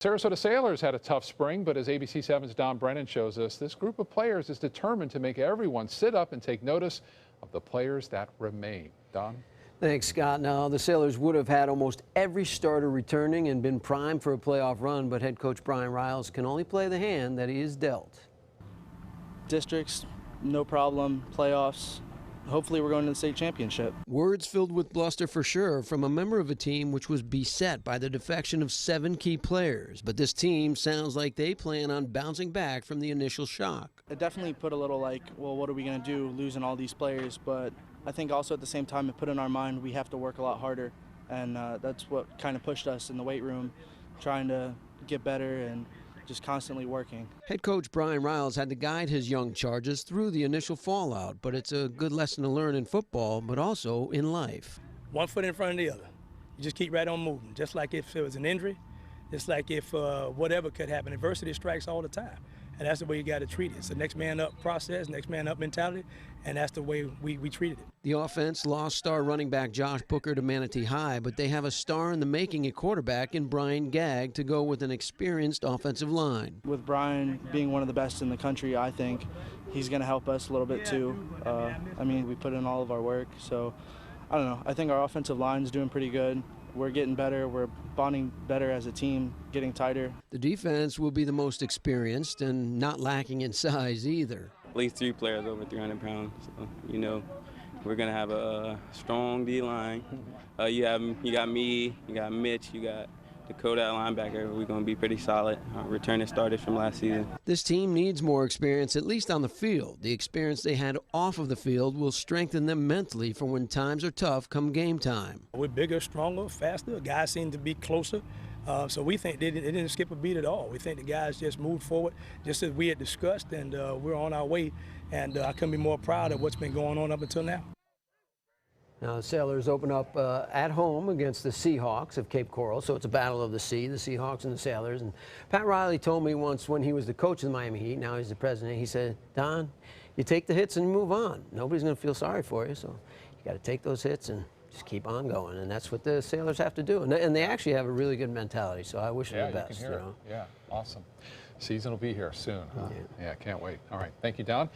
Sarasota Sailors had a tough spring, but as ABC 7's Don Brennan shows us, this group of players is determined to make everyone sit up and take notice of the players that remain. Don? Thanks, Scott. Now, the Sailors would have had almost every starter returning and been primed for a playoff run, but head coach Brian Riles can only play the hand that he is dealt. Districts, no problem. Playoffs. Hopefully we're going to the state championship. Words filled with bluster for sure from a member of a team which was beset by the defection of 7 key players. But this team sounds like they plan on bouncing back from the initial shock. It definitely put a little like, well, what are we going to do losing all these players? But I think also at the same time it put in our mind we have to work a lot harder. And that's what kind of pushed us in the weight room, trying to get better and just constantly working. Head coach Brian Riles had to guide his young Chargers through the initial fallout, but it's a good lesson to learn in football, but also in life. One foot in front of the other. You just keep right on moving, just like if it was an injury, just like if whatever could happen. Adversity strikes all the time, and that's the way you got to treat it. It's a next man up process, next man up mentality, and that's the way we treated it. The offense lost star running back Josh Booker to Manatee High, but they have a star in the making at quarterback in Brian Gagg to go with an experienced offensive line. With Brian being one of the best in the country, I think he's going to help us a little bit too. I mean, we put in all of our work, so I don't know. I think our offensive line's doing pretty good. We're getting better. We're bonding better as a team, getting tighter. The defense will be the most experienced and not lacking in size either. At least 3 players over 300 pounds. So, you know, we're going to have a strong D-line. You got me, you got Mitch, you got Dakota at linebacker. We're going to be pretty solid. Returning starters from last season. This team needs more experience, at least on the field. The experience they had off of the field will strengthen them mentally for when times are tough come game time. We're bigger, stronger, faster. Guys seem to be closer. So we think they didn't skip a beat at all. We think the guys just moved forward, just as we had discussed, and we're on our way. And I couldn't be more proud of what's been going on up until now. Now, the Sailors open up at home against the Seahawks of Cape Coral, so it's a battle of the sea, the Seahawks and the Sailors. And Pat Riley told me once when he was the coach of the Miami Heat, now he's the president, he said, Don, you take the hits and move on. Nobody's going to feel sorry for you, so you got to take those hits and just keep on going. And that's what the Sailors have to do. And they actually have a really good mentality, so I wish them the best. You can hear it. Yeah, awesome. Season will be here soon, huh? Yeah, can't wait. All right, thank you, Don.